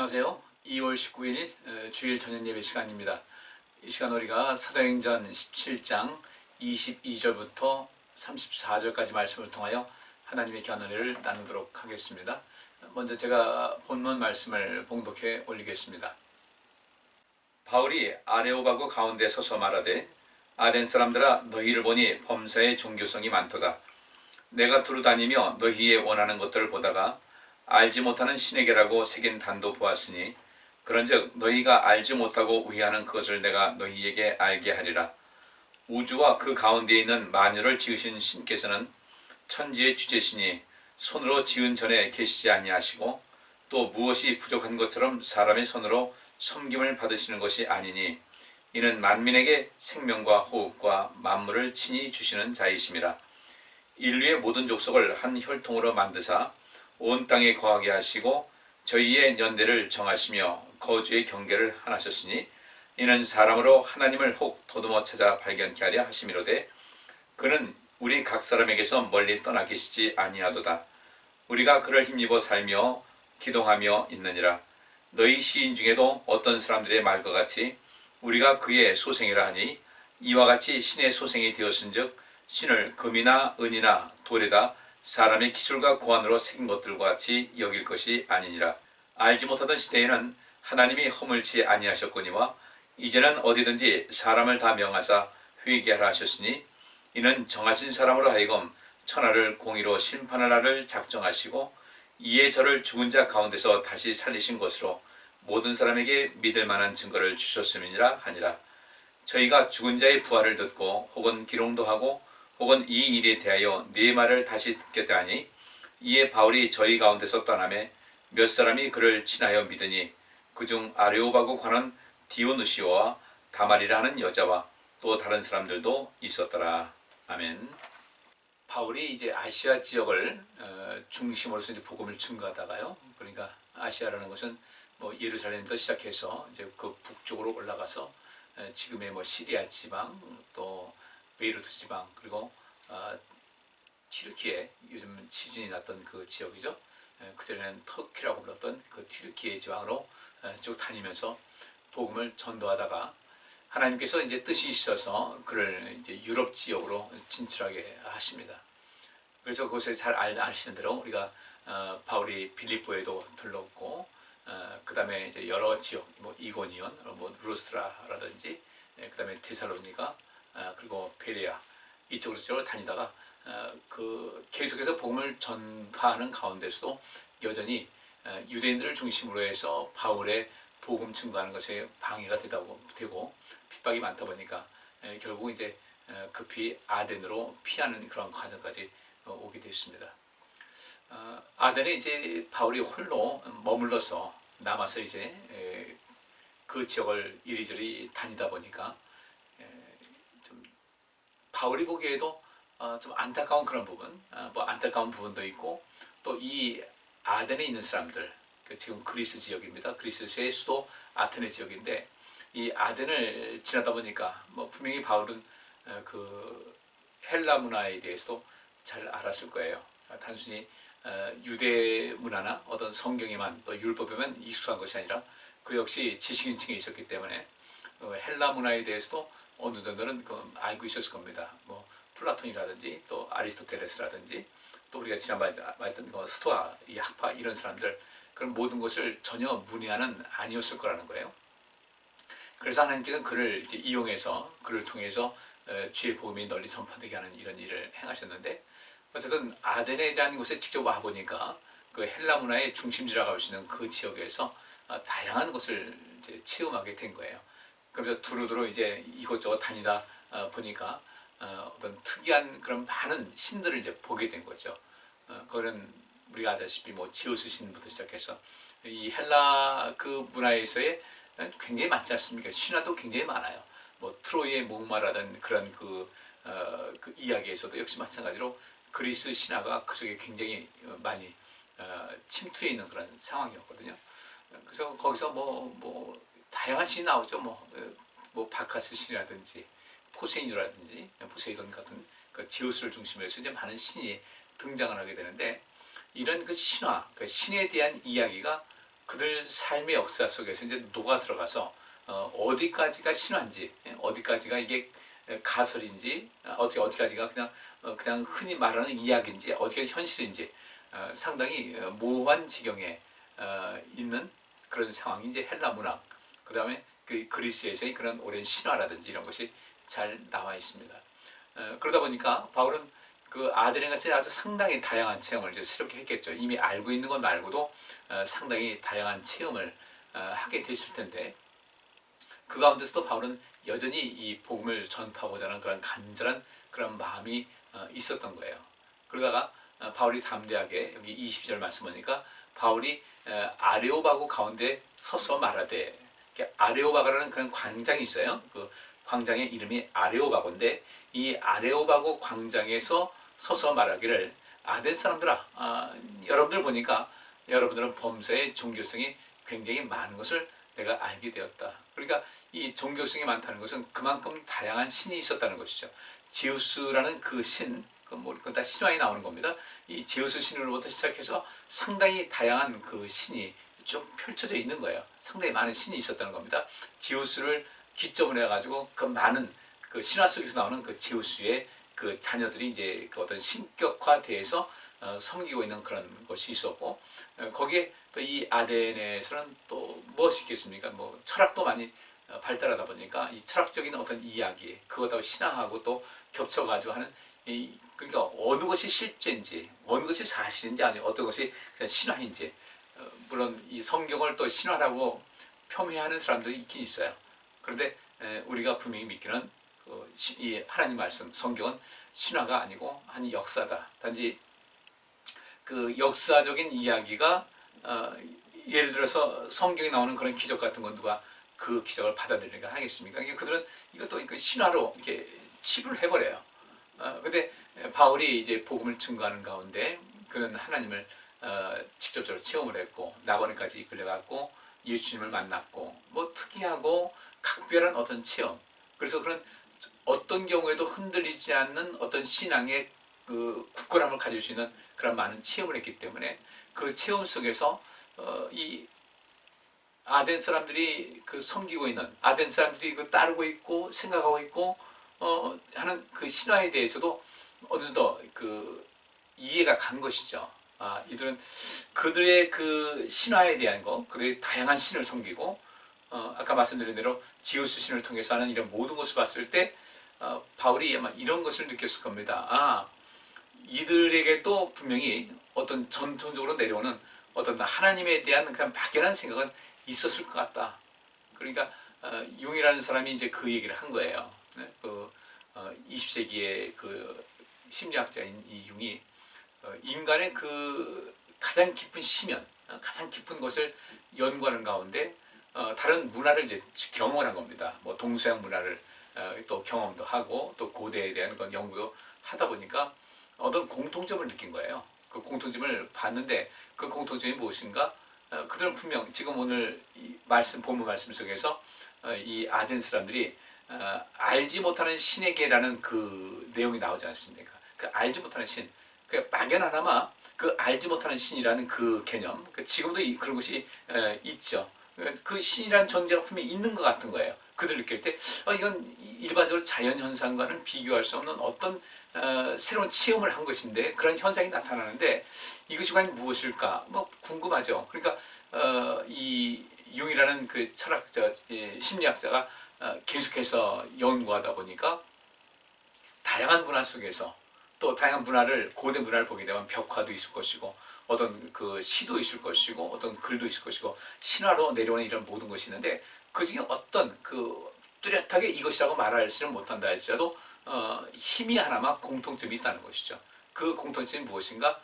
안녕하세요. 2월 19일 주일 저녁 예배 시간입니다. 이 시간 우리가 사도행전 17장 22절부터 34절까지 말씀을 통하여 하나님의 견언을 나누도록 하겠습니다. 먼저 제가 본문 말씀을 봉독해 올리겠습니다. 바울이 아레오바고 가운데 서서 말하되 아덴 사람들아 너희를 보니 범사에 종교성이 많도다. 내가 두루 다니며 너희의 원하는 것들을 보다가 알지 못하는 신에게라고 새긴 단도 보았으니 그런즉 너희가 알지 못하고 우회하는 그것을 내가 너희에게 알게 하리라. 우주와 그 가운데 있는 만유를 지으신 신께서는 천지의 주제시니 손으로 지은 전에 계시지 아니하시고 또 무엇이 부족한 것처럼 사람의 손으로 섬김을 받으시는 것이 아니니 이는 만민에게 생명과 호흡과 만물을 친히 주시는 자이심이라. 인류의 모든 족속을 한 혈통으로 만드사 온 땅에 거하게 하시고 저희의 연대를 정하시며 거주의 경계를 하나셨으니 이는 사람으로 하나님을 혹 더듬어 찾아 발견케 하려 하심이로되 그는 우리 각 사람에게서 멀리 떠나 계시지 아니하도다. 우리가 그를 힘입어 살며 기동하며 있느니라. 너희 시인 중에도 어떤 사람들의 말과 같이 우리가 그의 소생이라 하니 이와 같이 신의 소생이 되었은즉 신을 금이나 은이나 돌에다 사람의 기술과 고안으로 새긴 것들과 같이 여길 것이 아니니라. 알지 못하던 시대에는 하나님이 허물치 아니하셨거니와 이제는 어디든지 사람을 다 명하사 회개하라 하셨으니 이는 정하신 사람으로 하여금 천하를 공의로 심판할 날을 작정하시고 이에 저를 죽은 자 가운데서 다시 살리신 것으로 모든 사람에게 믿을 만한 증거를 주셨음이니라 하니라. 저희가 죽은 자의 부활을 듣고 혹은 기롱도 하고 혹은 이 일에 대하여 네 말을 다시 듣겠다 하니 이에 바울이 저희 가운데서 떠나매 몇 사람이 그를 친하여 믿으니 그중 아레오바고 관한 디오누시오와 다말이라 하는 여자와 또 다른 사람들도 있었더라. 아멘. 바울이 이제 아시아 지역을 중심으로서 이제 복음을 증거하다가요. 그러니까 아시아라는 것은 뭐 예루살렘부터 시작해서 이제 그 북쪽으로 올라가서 지금의 뭐 시리아 지방 또 베이루트 지방 그리고 튀르키예 요즘 지진이 났던 그 지역이죠. 그전에는 터키라고 불렀던 그 튀르키예 지방으로 쭉 다니면서 복음을 전도하다가 하나님께서 이제 뜻이 있어서 그를 이제 유럽 지역으로 진출하게 하십니다. 그래서 그것을 잘 아시는 대로 우리가 바울이 빌립보에도 들렀고 그 다음에 이제 여러 지역 뭐 이고니온, 뭐 루스트라라든지 그 다음에 데살로니가 그리고 베레아 이쪽으로 다니다가 그 계속해서 복음을 전파하는 가운데서도 여전히 유대인들을 중심으로 해서 바울의 복음 증거하는 것에 방해가 되고 핍박이 많다 보니까 결국 이제 급히 아덴으로 피하는 그런 과정까지 오게 됐습니다. 아덴에 이제 바울이 홀로 머물러서 남아서 이제 그 지역을 이리저리 다니다 보니까 바울이 보기에도 좀 안타까운 그런 부분, 뭐 안타까운 부분도 있고 또 이 아덴에 있는 사람들, 지금 그리스 지역입니다. 그리스의 수도 아테네 지역인데 이 아덴을 지나다 보니까 뭐 분명히 바울은 그 헬라 문화에 대해서도 잘 알았을 거예요. 단순히 유대 문화나 어떤 성경에만 또 율법에만 익숙한 것이 아니라 그 역시 지식인층에 있었기 때문에 헬라 문화에 대해서도 어느 정도는 알고 있었을 겁니다. 뭐 플라톤이라든지 또 아리스토텔레스라든지 또 우리가 지난번에 말했던 스토아, 이 학파 이런 사람들 그런 모든 것을 전혀 문외한은 아니었을 거라는 거예요. 그래서 하나님께서는 그를 이제 이용해서 그를 통해서 주의 복음이 널리 전파되게 하는 이런 일을 행하셨는데 어쨌든 아데네라는 곳에 직접 와 보니까 그 헬라 문화의 중심지라고 할 수 있는 그 지역에서 다양한 것을 이제 체험하게 된 거예요. 그래서 두루두루 이제 이곳저곳 다니다 보니까 어떤 특이한 그런 많은 신들을 이제 보게 된 거죠. 그거는 우리가 아다시피 뭐 지우스 신부터 시작해서 이 헬라 그 문화에서의 굉장히 많지 않습니까? 신화도 굉장히 많아요. 뭐 트로이의 목마라는 그런 그 이야기에서도 역시 마찬가지로 그리스 신화가 그 속에 굉장히 많이 침투해 있는 그런 상황이었거든요. 그래서 거기서 뭐 다양한 신이 나오죠. 뭐 바카스 신이라든지 포세이돈 같은 그 지우스를 중심으로 해서 이제 많은 신이 등장을 하게 되는데 이런 그 신화, 그 신에 대한 이야기가 그들 삶의 역사 속에서 이제 녹아 들어가서 어디까지가 신화인지, 어디까지가 이게 가설인지, 어디까지가 그냥 흔히 말하는 이야기인지, 어디가 현실인지 상당히 모호한 지경에 있는 그런 상황이 이제 헬라 문학, 그 다음에 그 그리스에서의 그런 오랜 신화라든지 이런 것이 잘 나와 있습니다. 그러다 보니까 바울은 그 아덴에 가서 아주 상당히 다양한 체험을 이제 새롭게 했겠죠. 이미 알고 있는 것 말고도 상당히 다양한 체험을 하게 됐을 텐데, 그 가운데서도 바울은 여전히 이 복음을 전파하고자 하는 그런 간절한 그런 마음이 있었던 거예요. 그러다가 바울이 담대하게 여기 22절 말씀 보니까 바울이 아레오바고 가운데 서서 말하되, 아레오바가라는 그런 광장이 있어요. 그 광장의 이름이 아레오바고인데, 이 아레오바고 광장에서 서서 말하기를, 아덴 사람들아, 여러분들 보니까 여러분들은 범사의 종교성이 굉장히 많은 것을 내가 알게 되었다. 그러니까 이 종교성이 많다는 것은 그만큼 다양한 신이 있었다는 것이죠. 제우스라는 그 신, 그건 다 신화에 나오는 겁니다. 이 제우스 신으로부터 시작해서 상당히 다양한 그 신이 쭉 펼쳐져 있는 거예요. 상당히 많은 신이 있었다는 겁니다. 제우스를 기점으로 해가지고 그 많은 그 신화 속에서 나오는 그 제우스의 그 자녀들이 이제 그 어떤 신격화돼서 섬기고 있는 그런 것이 있었고, 거기에 또 이 아덴에서는 또 무엇이 있겠습니까? 뭐 철학도 많이 발달하다 보니까 이 철학적인 어떤 이야기, 그것하고 신앙하고 또 겹쳐가지고 하는 그러니까 어느 것이 실제인지, 어느 것이 사실인지, 아니면 어떤 것이 그냥 신화인지, 물론 이 성경을 또 신화라고 폄훼하는 사람들이 있긴 있어요. 그런데 우리가 분명히 믿기는 이 하나님 말씀, 성경은 신화가 아니고 한 역사다. 단지 그 역사적인 이야기가 예를 들어서 성경에 나오는 그런 기적 같은 건 누가 그 기적을 받아들이니까 하겠습니까? 그들은 이것도 신화로 이렇게 치부를 해버려요. 근데 바울이 이제 복음을 증거하는 가운데 그는 하나님을 직접적으로 체험을 했고, 나고네까지 이끌려갔고, 예수님을 만났고, 뭐 특이하고 각별한 어떤 체험, 그래서 그런 어떤 경우에도 흔들리지 않는 어떤 신앙의 그 굳건함을 가질 수 있는 그런 많은 체험을 했기 때문에, 그 체험 속에서 이 아덴 사람들이 그 섬기고 있는, 아덴 사람들이 그 따르고 있고 생각하고 있고 하는 그 신화에 대해서도 어느 정도 그 이해가 간 것이죠. 이들은 그들의 그 신화에 대한 거, 그들의 다양한 신을 섬기고, 아까 말씀드린 대로 지우스 신을 통해서 하는 이런 모든 것을 봤을 때 바울이 아마 이런 것을 느꼈을 겁니다. 이들에게도 분명히 어떤 전통적으로 내려오는 어떤 하나님에 대한 그냥 막연한 생각은 있었을 것 같다. 그러니까 융이라는 사람이 이제 그 얘기를 한 거예요. 20세기의 그 심리학자인 이 융이 인간의 그 가장 깊은 심연, 가장 깊은 것을 연구하는 가운데 다른 문화를 이제 경험을 한 겁니다. 뭐 동서양 문화를 또 경험도 하고, 또 고대에 대한 건 연구도 하다 보니까 어떤 공통점을 느낀 거예요. 그 공통점을 봤는데 그 공통점이 무엇인가? 그들은 분명 지금 오늘 이 본문 말씀 속에서 이 아덴 사람들이 알지 못하는 신에게라는 그 내용이 나오지 않습니까? 그 알지 못하는 신, 그 막연하나마 그 알지 못하는 신이라는 그 개념, 지금도 그런 것이 있죠. 그 신이라는 존재가 분명히 있는 것 같은 거예요. 그들 느낄 때 이건 일반적으로 자연현상과는 비교할 수 없는 어떤 새로운 체험을 한 것인데, 그런 현상이 나타나는데 이것이 과연 무엇일까? 뭐 궁금하죠. 그러니까 이 융이라는 그 철학자, 심리학자가 계속해서 연구하다 보니까 다양한 문화 속에서, 또 다양한 문화를, 고대 문화를 보게 되면 벽화도 있을 것이고, 어떤 그 시도 있을 것이고, 어떤 글도 있을 것이고, 신화로 내려오는 이런 모든 것이 있는데, 그 중에 어떤 그 뚜렷하게 이것이라고 말하지는 못한다 할지라도 힘이 하나만 공통점이 있다는 것이죠. 그 공통점이 무엇인가?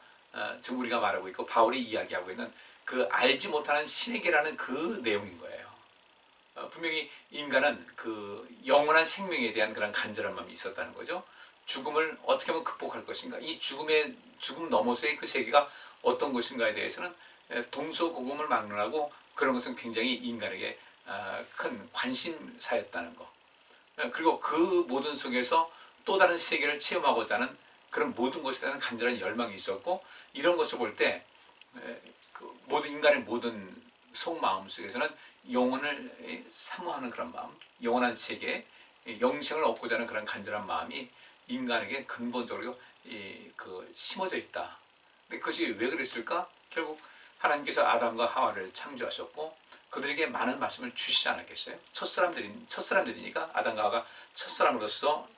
지금 우리가 말하고 있고 바울이 이야기하고 있는 그 알지 못하는 신에게라는 그 내용인 거예요. 분명히 인간은 그 영원한 생명에 대한 그런 간절한 마음이 있었다는 거죠. 죽음을 어떻게 하면 극복할 것인가? 이 죽음 너머서의 그 세계가 어떤 것인가에 대해서는 동서고금을 막론하고, 그런 것은 굉장히 인간에게 큰 관심사였다는 것. 그리고 그 모든 속에서 또 다른 세계를 체험하고자 하는 그런 모든 것에 대한 간절한 열망이 있었고, 이런 것을 볼 때 모든 인간의 모든 속마음 속에서는 영혼을 사모하는 그런 마음, 영원한 세계, 영생을 얻고자 하는 그런 간절한 마음이 인간에게 근본적으로 심어져 있다. 근데 그것이 왜 그랬을까? 결국 하나님께서 아담과 하와를 창조하셨고 그들에게 많은 말씀을 주시지 않았겠어요? 첫사람들이니까 아담과 하와가 첫사람으로서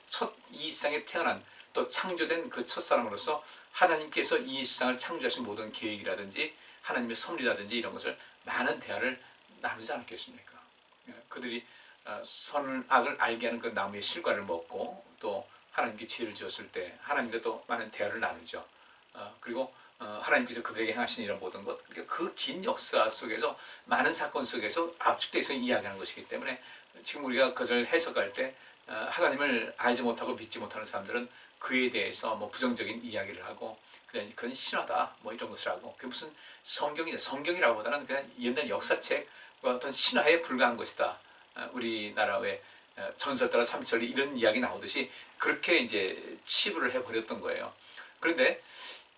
이 세상에 태어난 또 창조된 그 첫사람으로서 하나님께서 이 세상을 창조하신 모든 계획이라든지 하나님의 섭리라든지 이런 것을 많은 대화를 나누지 않았겠습니까? 그들이 선악을 알게 하는 그 나무의 실과를 먹고 또 하나님께 죄를 지었을 때 하나님과 또 많은 대화를 나누죠. 그리고 하나님께서 그들에게 행하신 이런 모든 것, 그러니까 그 긴 역사 속에서 많은 사건 속에서 압축돼서 이야기하는 것이기 때문에 지금 우리가 그것을 해석할 때 하나님을 알지 못하고 믿지 못하는 사람들은 그에 대해서 뭐 부정적인 이야기를 하고 그건 신화다 뭐 이런 것을 하고 그게 무슨 성경이라고 보다는 그냥 옛날 역사책과 어떤 신화에 불과한 것이다. 우리나라 왜 전설 따라 삼천리 이런 이야기 나오듯이 그렇게 이제 치부를 해버렸던 거예요. 그런데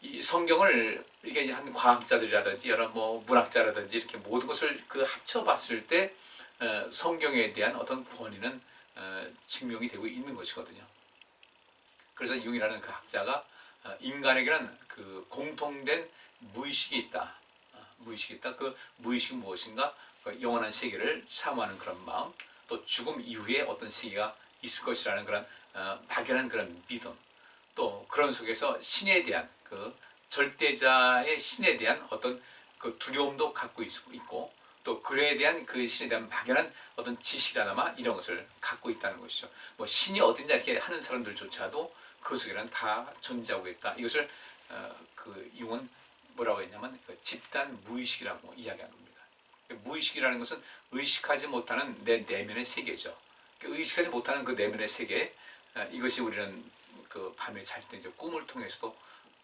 이 성경을 이게 한 과학자들이라든지 여러 뭐 문학자라든지 이렇게 모든 것을 합쳐봤을 때 성경에 대한 어떤 권위는 증명이 되고 있는 것이거든요. 그래서 융이라는 그 학자가 인간에게는 그 공통된 무의식이 있다. 무의식이 있다. 그 무의식이 무엇인가? 영원한 세계를 사모하는 그런 마음, 또 죽음 이후에 어떤 세계가 있을 것이라는 그런 막연한 그런 믿음, 또 그런 속에서 신에 대한 그 절대자의 신에 대한 어떤 그 두려움도 갖고 있고 또 그에 대한 그 신에 대한 막연한 어떤 지식이라나마 이런 것을 갖고 있다는 것이죠. 뭐 신이 어딘지 이렇게 하는 사람들조차도 그 속에는 다 존재하고 있다. 이것을 그 융은 뭐라고 했냐면 집단 무의식이라고 이야기한 겁니다. 무의식이라는 것은 의식하지 못하는 내 내면의 세계죠. 의식하지 못하는 그 내면의 세계, 이것이 우리는 그 밤에 잘 때 이제 꿈을 통해서도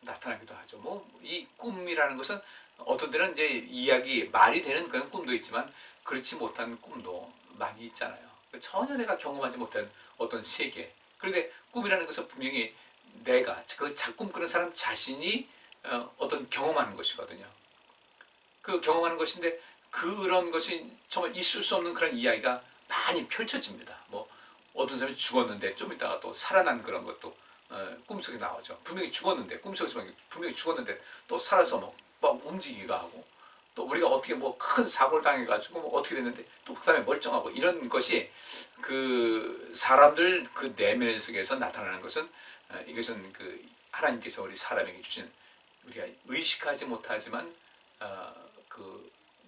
나타나기도 하죠. 뭐 이 꿈이라는 것은 어떤 때는 이제 이야기 말이 되는 그런 꿈도 있지만 그렇지 못한 꿈도 많이 있잖아요. 전혀 내가 경험하지 못한 어떤 세계. 그런데 꿈이라는 것은 분명히 내가 그 꿈꾸는 사람 자신이 어떤 경험하는 것이거든요. 그 경험하는 것인데 그런 것이 정말 있을 수 없는 그런 이야기가 많이 펼쳐집니다. 뭐 어떤 사람이 죽었는데 좀 이따가 또 살아난 그런 것도 꿈속에 나오죠. 분명히 죽었는데 꿈속에서 분명히 죽었는데 또 살아서 막 움직이기가 하고 또 우리가 어떻게 뭐 큰 사고를 당해가지고 뭐 어떻게 됐는데 또 그 다음에 멀쩡하고 이런 것이 그 사람들 그 내면 속에서 나타나는 것은 이것은 그 하나님께서 우리 사람에게 주신 우리가 의식하지 못하지만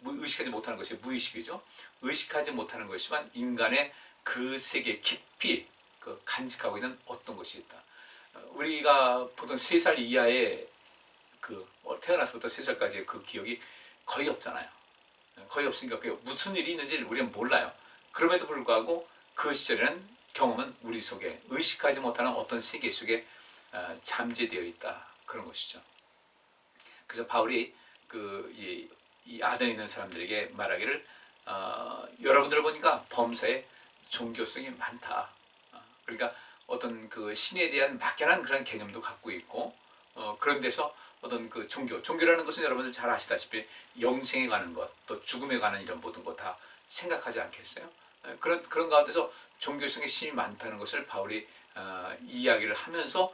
의식하지 못하는 것이 무의식이죠. 의식하지 못하는 것이지만 인간의 그 세계 깊이 간직하고 있는 어떤 것이 있다. 우리가 보통 3살 이하의 태어나서부터 3살까지의 그 기억이 거의 없잖아요. 거의 없으니까 그게 무슨 일이 있는지 우리는 몰라요. 그럼에도 불구하고 그 시절에는 경험은 우리 속에 의식하지 못하는 어떤 세계 속에 잠재되어 있다. 그런 것이죠. 그래서 바울이 이 아덴에 있는 사람들에게 말하기를 여러분들 보니까 범사에 종교성이 많다. 그러니까 어떤 그 신에 대한 막연한 그런 개념도 갖고 있고 그런 데서 어떤 그 종교라는 것은 여러분들 잘 아시다시피 영생에 관한 것, 또 죽음에 관한 이런 모든 것 다 생각하지 않겠어요? 그런 가운데서 종교성의 신이 많다는 것을 바울이 이야기를 하면서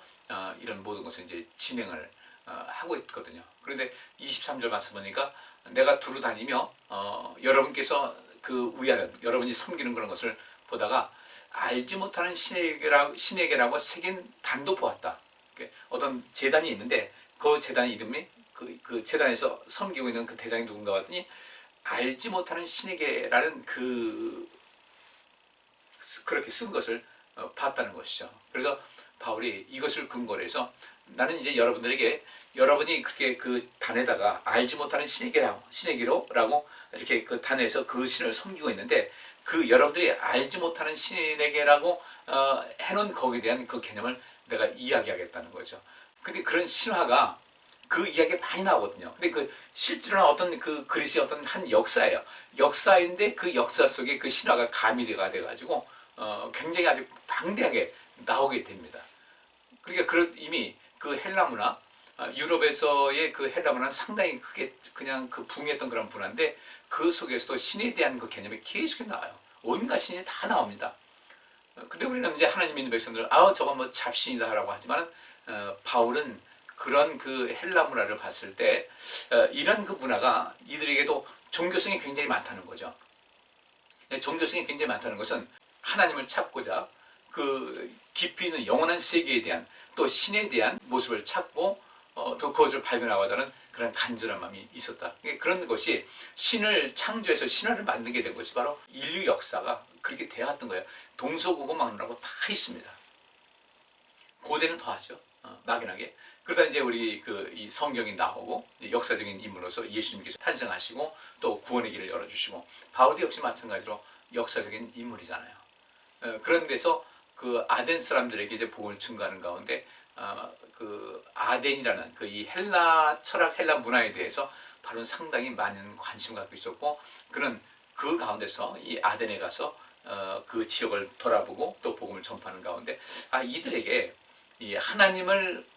이런 모든 것을 이제 진행을 하고 있거든요. 그런데 23절 말씀 보니까 내가 두루 다니며 여러분께서 그 위하는 여러분이 섬기는 그런 것을 보다가 알지 못하는 신에게라고 새긴 단도 보았다. 어떤 제단이 있는데 그 제단의 이름이 그 제단에서 섬기고 있는 그 대장이 누군가 봤더니 알지 못하는 신에게라는 그렇게 쓴 것을 봤다는 것이죠. 그래서 바울이 이것을 근거로 해서 나는 이제 여러분들에게 여러분이 그렇게 그 단에다가 알지 못하는 신에게로라고 이렇게 그 단에서 그 신을 섬기고 있는데 그 여러분들이 알지 못하는 신에게라고 해놓은 거기에 대한 그 개념을 내가 이야기하겠다는 거죠. 근데 그런 신화가 그 이야기가 많이 나오거든요. 근데 그 실제로는 어떤 그 그리스의 어떤 한 역사예요. 역사인데 그 역사 속에 그 신화가 가미가 돼가지고 굉장히 아주 방대하게 나오게 됩니다. 그러니까 이미 그 헬라 문화, 유럽에서의 그 헬라 문화는 상당히 크게 그냥 그 붕했던 그런 문화인데 그 속에서도 신에 대한 그 개념이 계속 나와요. 온갖 신이 다 나옵니다. 근데 우리는 이제 하나님 믿는 백성들은 저건 뭐 잡신이다라고 하지만 바울은 그런 그 헬라 문화를 봤을 때 이런 그 문화가 이들에게도 종교성이 굉장히 많다는 거죠. 종교성이 굉장히 많다는 것은 하나님을 찾고자 그 깊이 있는 영원한 세계에 대한 또 신에 대한 모습을 찾고 또 그것을 발견하고자 하는 그런 간절한 마음이 있었다. 그런 것이 신을 창조해서 신화를 만들게 된 것이 바로 인류 역사가 그렇게 되었던 거예요. 동서고고 막론하고 다 있습니다. 고대는 더하죠. 막연하게. 그러다 이제 우리 이 성경이 나오고 역사적인 인물로서 예수님께서 탄생하시고 또 구원의 길을 열어주시고 바울도 역시 마찬가지로 역사적인 인물이잖아요. 그런 데서 그 아덴 사람들에게 이제 복음을 증거하는 가운데 그 아덴이라는 그 이 헬라 철학, 헬라 문화에 대해서 바로는 상당히 많은 관심을 갖고 있었고 그는 그 가운데서 이 아덴에 가서 그 지역을 돌아보고 또 복음을 전파하는 가운데 이들에게 이 하나님을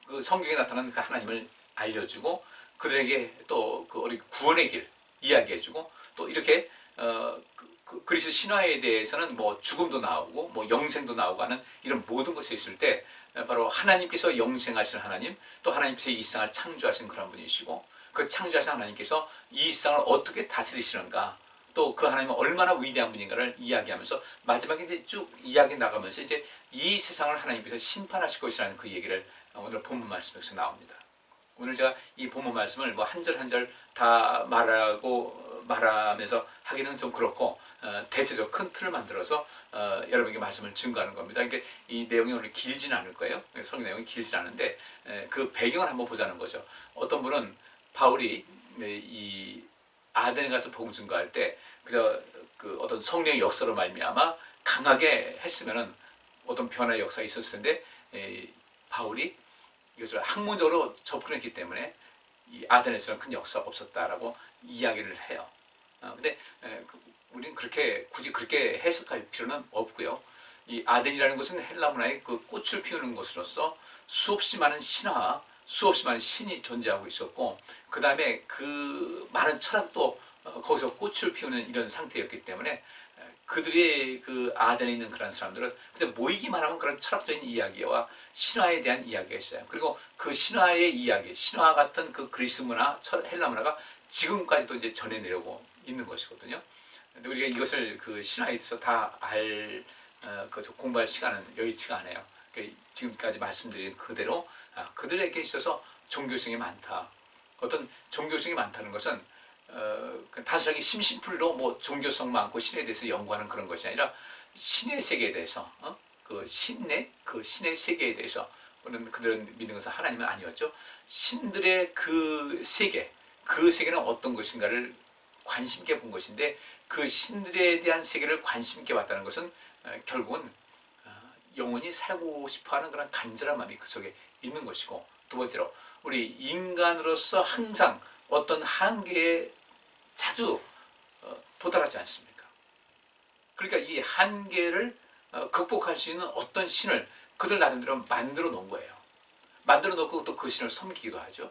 그 성경에 나타나는 그 하나님을 알려주고 그들에게 또 그 우리 구원의 길 이야기해주고 또 이렇게 그리스 신화에 대해서는 뭐 죽음도 나오고 뭐 영생도 나오고 하는 이런 모든 것이 있을 때 바로 하나님께서 영생하신 하나님 또 하나님께서 이 세상을 창조하신 그런 분이시고 그 창조하신 하나님께서 이 세상을 어떻게 다스리시는가 또 그 하나님은 얼마나 위대한 분인가를 이야기하면서 마지막에 이제 쭉 이야기 나가면서 이제 이 세상을 하나님께서 심판하실 것이라는 그 얘기를 오늘 본문 말씀에서 나옵니다. 오늘 제가 이 본문 말씀을 뭐 한 절 한 절 다 말하면서 하기는 좀 그렇고 대체적으로 큰 틀을 만들어서 여러분에게 말씀을 증거하는 겁니다. 그러니까 이 내용이 오늘 길지는 않을 거예요. 성경 내용이 길지는 않은데 그 배경을 한번 보자는 거죠. 어떤 분은 바울이 이 아덴에 가서 복음 증거할 때 그저 그 어떤 성령의 역사로 말미암아 강하게 했으면은 어떤 변화의 역사가 있었을 텐데 바울이 이것을 학문적으로 접근했기 때문에 이 아덴에서는 큰 역사가 없었다라고 이야기를 해요. 근데 우리는 굳이 그렇게 해석할 필요는 없고요. 이 아덴이라는 것은 헬라 문화의 그 꽃을 피우는 곳으로서 수없이 많은 신화, 수없이 많은 신이 존재하고 있었고, 그 다음에 그 많은 철학도 거기서 꽃을 피우는 이런 상태였기 때문에 그들의 그 아덴에 있는 그런 사람들은 그냥 모이기만 하면 그런 철학적인 이야기와 신화에 대한 이야기가 있어요. 그리고 그 신화의 이야기, 신화 같은 그 그리스 문화, 헬라 문화가 지금까지도 이제 전해 내려오고 있는 것이거든요. 근데 우리가 이것을 그 신화에 대해서 다 공부할 시간은 여의치가 않아요. 지금까지 말씀드린 그대로 그들에게 있어서 종교성이 많다. 어떤 종교성이 많다는 것은 단순하게 심심풀이로 뭐 종교성 많고 신에 대해서 연구하는 그런 것이 아니라 신의 세계에 대해서 그 신의 세계에 대해서 그들은 믿는 것은 하나님은 아니었죠. 신들의 그 세계는 어떤 것인가를 관심 있게 본 것인데 그 신들에 대한 세계를 관심 있게 봤다는 것은 결국은 영원히 살고 싶어하는 그런 간절한 마음이 그 속에 있는 것이고, 두 번째로 우리 인간으로서 항상 어떤 한계에 자주 도달하지 않습니까? 그러니까 이 한계를 극복할 수 있는 어떤 신을 그들 나름대로 만들어 놓은 거예요. 만들어 놓고 또 그 신을 섬기기도 하죠.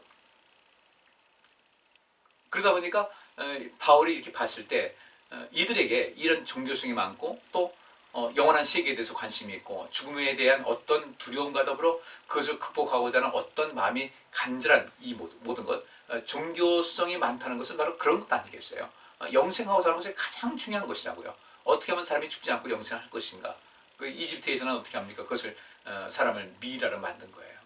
그러다 보니까 바울이 이렇게 봤을 때 이들에게 이런 종교성이 많고 또 영원한 세계에 대해서 관심이 있고 죽음에 대한 어떤 두려움과 더불어 그것을 극복하고자 하는 어떤 마음이 간절한 이 모든 것, 종교성이 많다는 것은 바로 그런 것 아니겠어요? 영생하고자 하는 것이 가장 중요한 것이라고요. 어떻게 하면 사람이 죽지 않고 영생할 것인가? 그 이집트에서는 어떻게 합니까? 그것을 사람을 미이라로 만든 거예요.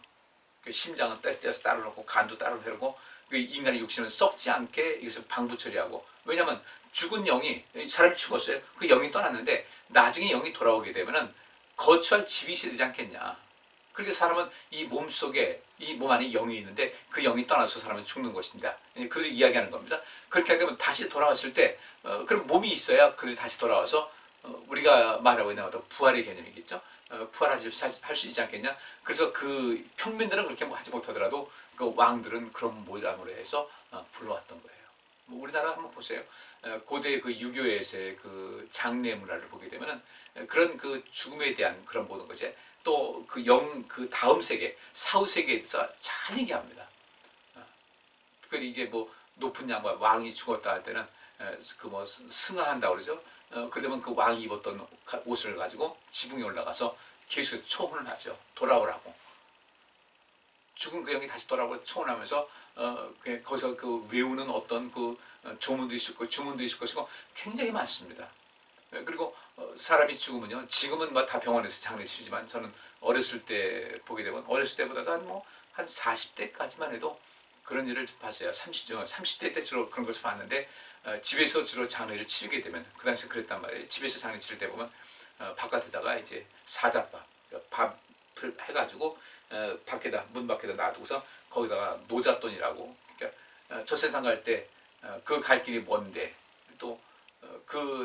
그 심장은 떼서 따로 넣고 간도 따로 내고 그 인간의 육신은 썩지 않게 이것을 방부 처리하고, 왜냐하면 죽은 영이, 사람이 죽었어요. 그 영이 떠났는데 나중에 영이 돌아오게 되면은 거처할 집이 있어야 되지 않겠냐. 그렇게 사람은 이 몸 속에, 이 몸 안에 영이 있는데 그 영이 떠나서 사람은 죽는 것입니다. 그들이 이야기하는 겁니다. 그렇게 하게 되면 다시 돌아왔을 때 그럼 몸이 있어야 그들이 다시 돌아와서 우리가 말하고 있는 어떤 부활의 개념이겠죠. 부활할 수 있지 않겠냐. 그래서 그 평민들은 그렇게 하지 못하더라도 그 왕들은 그런 모양으로 해서 불러왔던 거예요. 우리나라 한번 보세요. 고대 그 유교에서의 그 장례 문화를 보게 되면은 그런 그 죽음에 대한 그런 모든 것이 또 그 다음 세계, 사후 세계에 대해서 잘 얘기합니다. 그리고 이제 뭐 높은 양반 왕이 죽었다 할 때는 그 뭐 승하한다 그러죠. 그러면 그 왕이 입었던 옷을 가지고 지붕에 올라가서 계속해서 초혼을 하죠. 돌아오라고. 죽은 그 영이 다시 돌아오고 초혼하면서 거기서 그 외우는 어떤 그 조문도 있을 것이고 주문도 있을 것이고 굉장히 많습니다. 그리고 사람이 죽으면요, 지금은 뭐 다 병원에서 장례치르지만 저는 어렸을 때 보게 되면 어렸을 때보다도 한 40대까지만 해도 그런 일을 봤어요. 30대 때 주로 그런 것을 봤는데 집에서 주로 장례를 치르게 되면 그 당시 그랬단 말이에요. 집에서 장례 치를 때 보면 바깥에다가 이제 사자밥 밥을 해가지고 밖에다 문 밖에다 놔두고서 거기다가 노잣돈이라고, 그러니까 저 세상 갈 때 그 갈 길이 먼데 또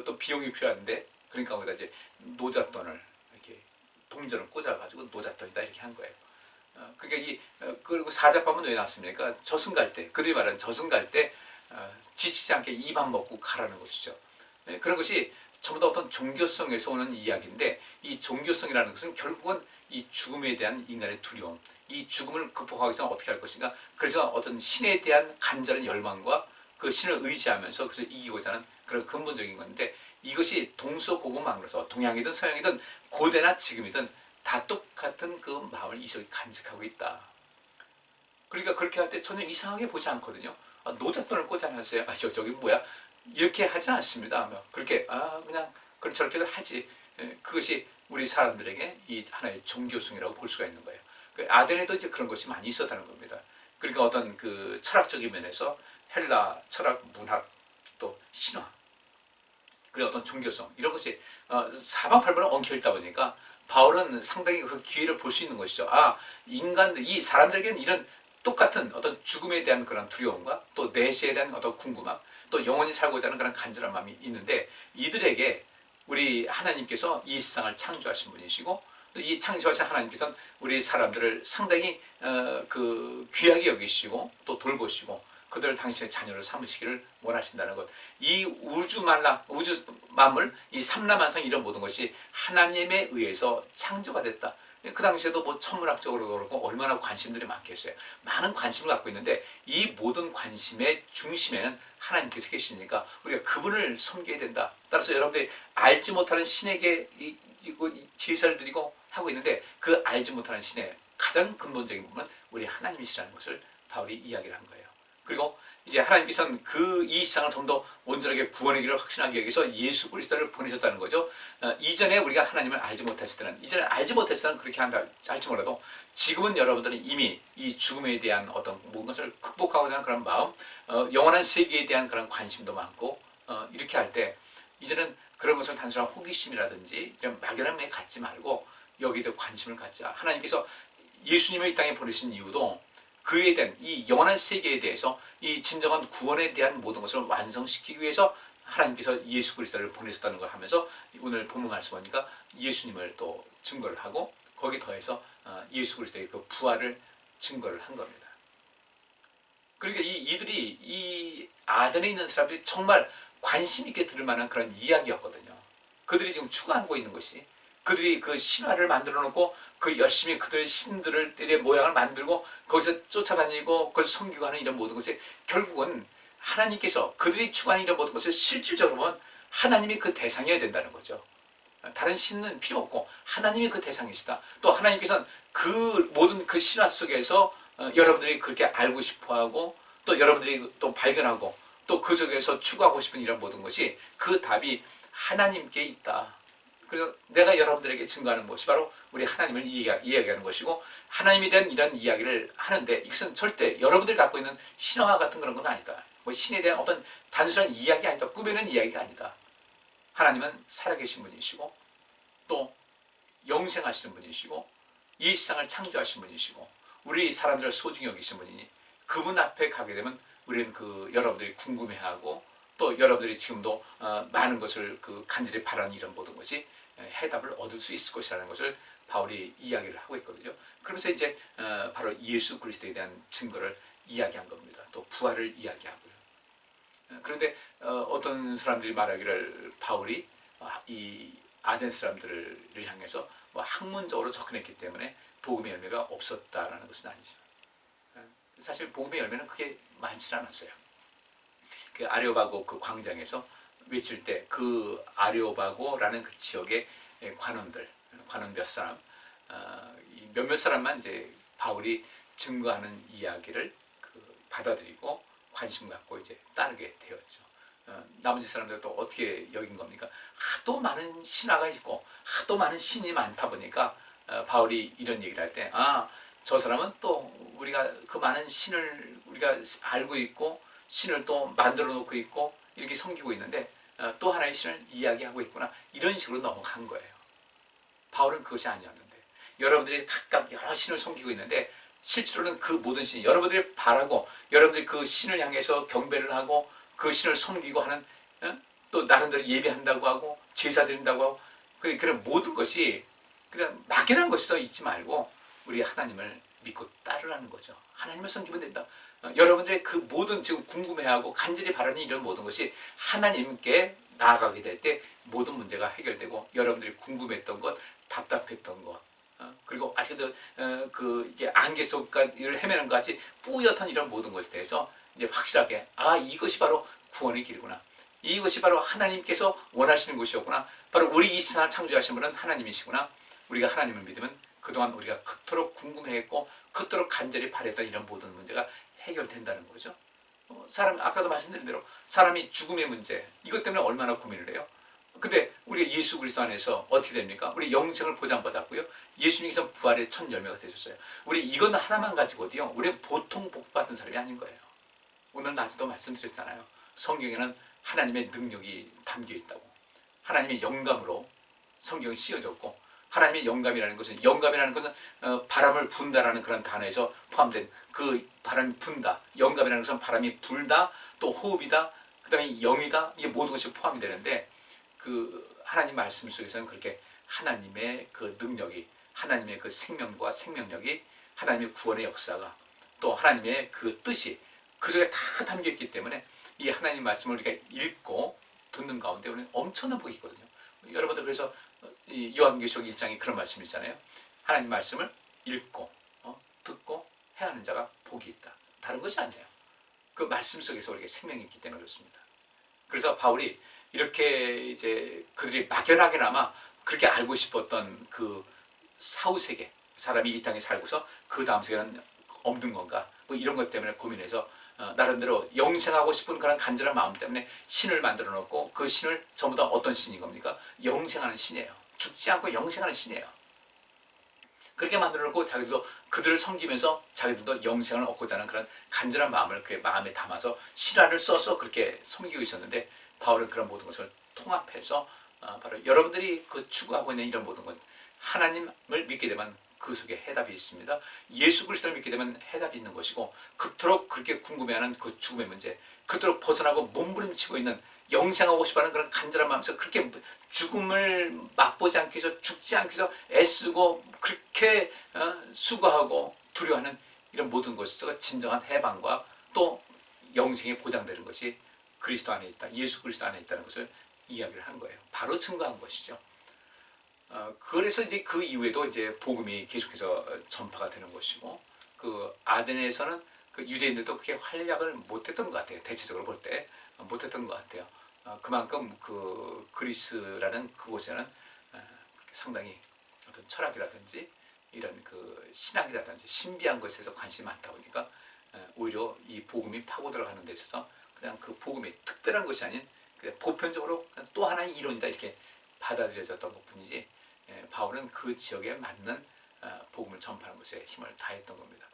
또 비용이 필요한데, 그러니까 거기다 이제 노잣돈을 이렇게 동전을 꽂아가지고 노잣돈이다 이렇게 한 거예요. 그러니까 그리고 사자밥은 왜 놨습니까? 저승 갈 때, 그들이 말하는 저승 갈 때 지치지 않게 입안 먹고 가라는 것이죠. 그런 것이 전부 다 어떤 종교성에서 오는 이야기인데, 이 종교성이라는 것은 결국은 이 죽음에 대한 인간의 두려움, 이 죽음을 극복하기 위해서 어떻게 할 것인가, 그래서 어떤 신에 대한 간절한 열망과 그 신을 의지하면서 그래서 이기고자 하는 그런 근본적인 건데, 이것이 동서고금망으로서 동양이든 서양이든 고대나 지금이든 다 똑같은 그 마음을 이속이 간직하고 있다. 그러니까 그렇게 할 때 전혀 이상하게 보지 않거든요. 노잣돈을 꽂아놨어요. 저기 뭐야? 이렇게 하지 않습니다. 그렇게 그냥 저렇게도 하지. 그것이 우리 사람들에게 이 하나의 종교성이라고 볼 수가 있는 거예요. 아덴에도 이제 그런 것이 많이 있었다는 겁니다. 그러니까 어떤 그 철학적인 면에서 헬라 철학, 문학, 또 신화, 그리고 어떤 종교성, 이런 것이 사방팔방에 엉켜있다 보니까 바울은 상당히 그 기회를 볼 수 있는 것이죠. 이 사람들에게는 이런 똑같은 어떤 죽음에 대한 그런 두려움과 또 내세에 대한 어떤 궁금함, 또 영원히 살고자 하는 그런 간절한 마음이 있는데, 이들에게 우리 하나님께서 이 세상을 창조하신 분이시고, 또 이 창조하신 하나님께서는 우리 사람들을 상당히 그 귀하게 여기시고 또 돌보시고 그들을 당신의 자녀를 삼으시기를 원하신다는 것. 이 우주 만물, 이 삼라만상 이런 모든 것이 하나님에 의해서 창조가 됐다. 그 당시에도 뭐 천문학적으로도 그렇고 얼마나 관심들이 많겠어요. 많은 관심을 갖고 있는데, 이 모든 관심의 중심에는 하나님께서 계시니까 우리가 그분을 섬겨야 된다. 따라서 여러분들이 알지 못하는 신에게 제사를 드리고 하고 있는데, 그 알지 못하는 신의 가장 근본적인 부분은 우리 하나님이시라는 것을 바울이 이야기를 한 거예요. 그리고 이제 하나님께서는 이 세상을 좀 더 온전하게 구원의 길을 확신하기 위해서 예수 그리스도를 보내셨다는 거죠. 이전에 우리가 하나님을 알지 못했을 때는, 이전에 알지 못했을 때는 그렇게 한다 할지 몰라도, 지금은 여러분들은 이미 이 죽음에 대한 어떤 모든 것을 극복하고자 하는 그런 마음, 영원한 세계에 대한 그런 관심도 많고, 이렇게 할 때 이제는 그런 것을 단순한 호기심이라든지 이런 막연함에 갖지 말고 여기에 관심을 갖자. 하나님께서 예수님을 이 땅에 보내신 이유도 그에 대한 이 영원한 세계에 대해서 이 진정한 구원에 대한 모든 것을 완성시키기 위해서 하나님께서 예수 그리스도를 보내셨다는 걸 하면서, 오늘 본문 말씀 보니까 예수님을 또 증거를 하고 거기 더해서 예수 그리스도의 그 부활을 증거를 한 겁니다. 그러니까 이들이 이 아덴에 있는 사람들이 정말 관심 있게 들을 만한 그런 이야기였거든요. 그들이 지금 추구하고 있는 것이, 그들이 그 신화를 만들어 놓고 그 열심히 그들의 신들의 모양을 만들고 거기서 쫓아다니고 거기서 섬기고 하는 이런 모든 것이 결국은 하나님께서 그들이 추구하는 이런 모든 것을 실질적으로 보면 하나님이 그 대상이어야 된다는 거죠. 다른 신은 필요 없고 하나님이 그 대상이시다. 또 하나님께서는 그 모든 그 신화 속에서 여러분들이 그렇게 알고 싶어하고 또 여러분들이 또 발견하고 또 그 속에서 추구하고 싶은 이런 모든 것이, 그 답이 하나님께 있다. 그래서 내가 여러분들에게 증거하는 것이 바로 우리 하나님을 이야기하는 것이고, 하나님에 대한 이런 이야기를 하는데, 이것은 절대 여러분들이 갖고 있는 신화 같은 그런 건 아니다. 뭐 신에 대한 어떤 단순한 이야기 아니다. 꾸며낸 이야기가 아니다. 하나님은 살아계신 분이시고 또 영생하시는 분이시고 이 세상을 창조하신 분이시고 우리 사람들을 소중히 여기신 분이니, 그분 앞에 가게 되면 우리는 여러분들이 궁금해하고 또 여러분들이 지금도 많은 것을 간절히 바라는 이런 모든 것이 해답을 얻을 수 있을 것이라는 것을 바울이 이야기를 하고 있거든요. 그러면서 이제 바로 예수 그리스도에 대한 증거를 이야기한 겁니다. 또 부활을 이야기하고요. 그런데 어떤 사람들이 말하기를 바울이 이 아덴 사람들을 향해서 학문적으로 접근했기 때문에 복음의 열매가 없었다라는 것은 아니죠. 사실 복음의 열매는 그게 많지 않았어요. 그 아레오바고 그 광장에서 외칠 때 그 아레오바고라는 그 지역의 관원 몇 사람, 몇몇 사람만 이제 바울이 증거하는 이야기를 받아들이고 관심 갖고 이제 따르게 되었죠. 나머지 사람들 또 어떻게 여긴 겁니까? 하도 많은 신화가 있고 하도 많은 신이 많다 보니까 바울이 이런 얘기를 할 때, 저 사람은 또 우리가 그 많은 신을 우리가 알고 있고 신을 또 만들어 놓고 있고 이렇게 섬기고 있는데 또 하나의 신을 이야기하고 있구나, 이런 식으로 넘어간 거예요. 바울은 그것이 아니었는데, 여러분들이 각각 여러 신을 섬기고 있는데 실제로는 그 모든 신이 여러분들이 바라고 여러분들이 그 신을 향해서 경배를 하고 그 신을 섬기고 하는, 또 나름대로 예배한다고 하고 제사 드린다고 하고 그런 모든 것이 그냥 막연한 것이 있지 말고 우리 하나님을 믿고 따르라는 거죠. 하나님을 섬기면 된다. 여러분들의 그 모든 지금 궁금해하고 간절히 바라는 이런 모든 것이 하나님께 나아가게 될 때 모든 문제가 해결되고 여러분들이 궁금했던 것, 답답했던 것, 그리고 아직도 이게 안개 속을 헤매는 것 같이 뿌옇던 이런 모든 것에 대해서 이제 확실하게, 이것이 바로 구원의 길이구나, 이것이 바로 하나님께서 원하시는 것이었구나, 바로 우리 이 세상을 창조하신 분은 하나님이시구나, 우리가 하나님을 믿으면 그동안 우리가 그토록 궁금해했고 그토록 간절히 바랬던 이런 모든 문제가 해결된다는 거죠. 아까도 말씀드린 대로 사람이 죽음의 문제, 이것 때문에 얼마나 고민을 해요. 근데 우리가 예수 그리스도 안에서 어떻게 됩니까? 우리 영생을 보장받았고요, 예수님께서 부활의 첫 열매가 되셨어요. 우리 이건 하나만 가지고도요, 우리는 보통 복 받은 사람이 아닌 거예요. 오늘 낮에도 말씀드렸잖아요. 성경에는 하나님의 능력이 담겨 있다고, 하나님의 영감으로 성경이 씌워졌고, 하나님의 영감이라는 것은 바람을 분다라는 그런 단어에서 포함된 그 바람이 분다, 영감이라는 것은 바람이 불다, 또 호흡이다, 그 다음에 영이다, 이게 모든 것이 포함이 되는데, 그 하나님 말씀 속에서는 그렇게 하나님의 그 능력이, 하나님의 그 생명과 생명력이, 하나님의 구원의 역사가, 또 하나님의 그 뜻이 그 속에 다 담겨 있기 때문에 이 하나님 말씀을 우리가 읽고 듣는 가운데 우리는 엄청난 복이 있거든요. 여러분들 그래서 요한계시록 1장에 그런 말씀이 있잖아요. 하나님 말씀을 읽고 듣고 행하는 자가 복이 있다. 다른 것이 아니에요. 그 말씀 속에서 우리에게 생명이 있기 때문에 그렇습니다. 그래서 바울이 이렇게 이제 그들이 막연하게나마 그렇게 알고 싶었던 그 사후세계, 사람이 이 땅에 살고서 그 다음 세계는 없는 건가, 뭐 이런 것 때문에 고민해서 나름대로 영생하고 싶은 그런 간절한 마음 때문에 신을 만들어 놓고, 그 신을 전부 다 어떤 신인 겁니까? 영생하는 신이에요. 죽지 않고 영생하는 신이에요. 그렇게 만들어 놓고 자기들도 그들을 섬기면서 자기들도 영생을 얻고자 하는 그런 간절한 마음을 그 마음에 담아서 신화를 써서 그렇게 섬기고 있었는데, 바울은 그런 모든 것을 통합해서 바로 여러분들이 그 추구하고 있는 이런 모든 것, 하나님을 믿게 되면 그 속에 해답이 있습니다. 예수 그리스도를 믿게 되면 해답이 있는 것이고, 그토록 그렇게 궁금해하는 그 죽음의 문제, 그토록 벗어나고 몸부림치고 있는 영생하고 싶어하는 그런 간절한 마음에서 그렇게 죽음을 맛보지 않기 위해서, 죽지 않기 위해서 애쓰고 그렇게 수고하고 두려워하는 이런 모든 것에서 진정한 해방과 또 영생이 보장되는 것이 그리스도 안에 있다, 예수 그리스도 안에 있다는 것을 이야기를 한 거예요. 바로 증거한 것이죠. 그래서 이제 그 이후에도 이제 복음이 계속해서 전파가 되는 것이고, 그 아덴에서는 그 유대인들도 그렇게 활약을 못했던 것 같아요. 대체적으로 볼 때 못했던 것 같아요. 그만큼 그 그리스라는 그곳에는 상당히 어떤 철학이라든지 이런 그 신학이라든지 신비한 것에서 관심이 많다 보니까 오히려 이 복음이 파고 들어가는 데 있어서 그냥 그 복음이 특별한 것이 아닌 그냥 보편적으로 그냥 또 하나의 이론이다 이렇게 받아들여졌던 것뿐이지, 바울은 그 지역에 맞는 복음을 전파하는 것에 힘을 다했던 겁니다.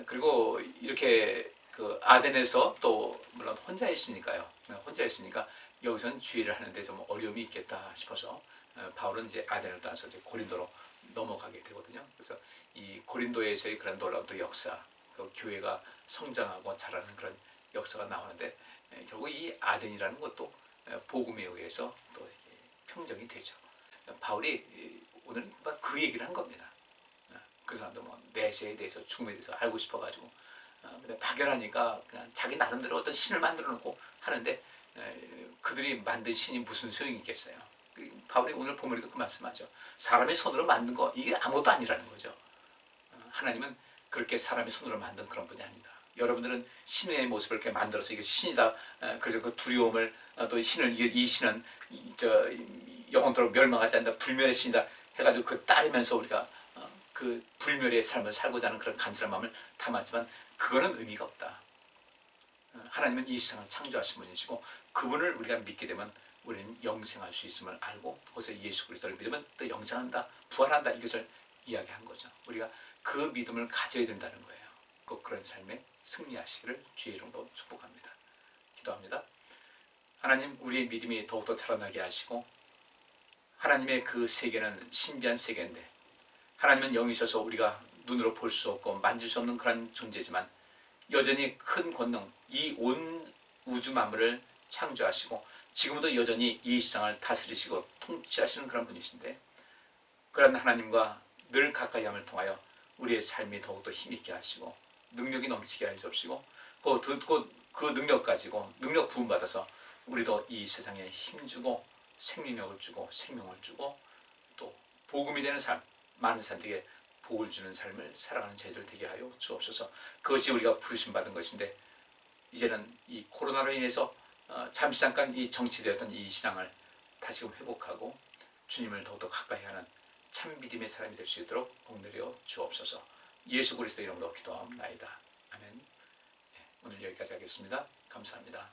그리고 이렇게 그 아덴에서 또 물론 혼자 있으니까 여기서는 주의를 하는데 좀 어려움이 있겠다 싶어서 바울은 이제 아덴을 떠나서 이제 고린도로 넘어가게 되거든요. 그래서 이 고린도에서의 그런 놀라운 또 역사, 그 교회가 성장하고 자라는 그런 역사가 나오는데, 결국 이 아덴이라는 것도 복음에 의해서 또 평정이 되죠. 바울이 오늘 그 얘기를 한 겁니다. 그 사람도 뭐 내세에 대해서, 죽음에 대해서 알고 싶어가지고, 근데 막연하니까 그냥 자기 나름대로 어떤 신을 만들어 놓고 하는데, 그들이 만든 신이 무슨 소용이 있겠어요. 바울이 오늘 본문에도 그 말씀하죠. 사람의 손으로 만든 거 이게 아무것도 아니라는 거죠. 하나님은 그렇게 사람의 손으로 만든 그런 분이 아니다. 여러분들은 신의 모습을 이렇게 만들어서 이게 신이다. 그래서 그 두려움을 또 신을 이 신은 영원토록 멸망하지 않는다. 불멸의 신이다. 해가지고 그 따르면서 우리가 그 불멸의 삶을 살고자 하는 그런 간절한 마음을 담았지만 그거는 의미가 없다. 하나님은 이 세상을 창조하신 분이시고 그분을 우리가 믿게 되면 우리는 영생할 수 있음을 알고 거기서 예수 그리스도를 믿으면 또 영생한다, 부활한다 이것을 이야기한 거죠. 우리가 그 믿음을 가져야 된다는 거예요. 꼭 그런 삶에 승리하시기를 주의 이름으로 축복합니다. 기도합니다. 하나님, 우리의 믿음이 더욱더 자라나게 하시고 하나님의 그 세계는 신비한 세계인데 하나님은 영이셔서 우리가 눈으로 볼 수 없고 만질 수 없는 그런 존재지만 여전히 큰 권능, 이 온 우주 만물을 창조하시고 지금도 여전히 이 세상을 다스리시고 통치하시는 그런 분이신데 그런 하나님과 늘 가까이 함을 통하여 우리의 삶이 더욱더 힘있게 하시고 능력이 넘치게 하여 주옵시고 그 능력 가지고 능력 부음받아서 우리도 이 세상에 힘주고 생명력을 주고 생명을 주고 또 복음이 되는 삶, 많은 사람들에게 복을 주는 삶을 살아가는 저희들 되게 하여 주옵소서. 그것이 우리가 부르심받은 것인데 이제는 이 코로나로 인해서 잠시 잠깐 이 정치되었던 이 신앙을 다시금 회복하고 주님을 더욱더 가까이 하는 참 믿음의 사람이 될 수 있도록 복내려 주옵소서. 예수 그리스도 이름으로 기도하옵나이다. 아멘. 오늘 여기까지 하겠습니다. 감사합니다.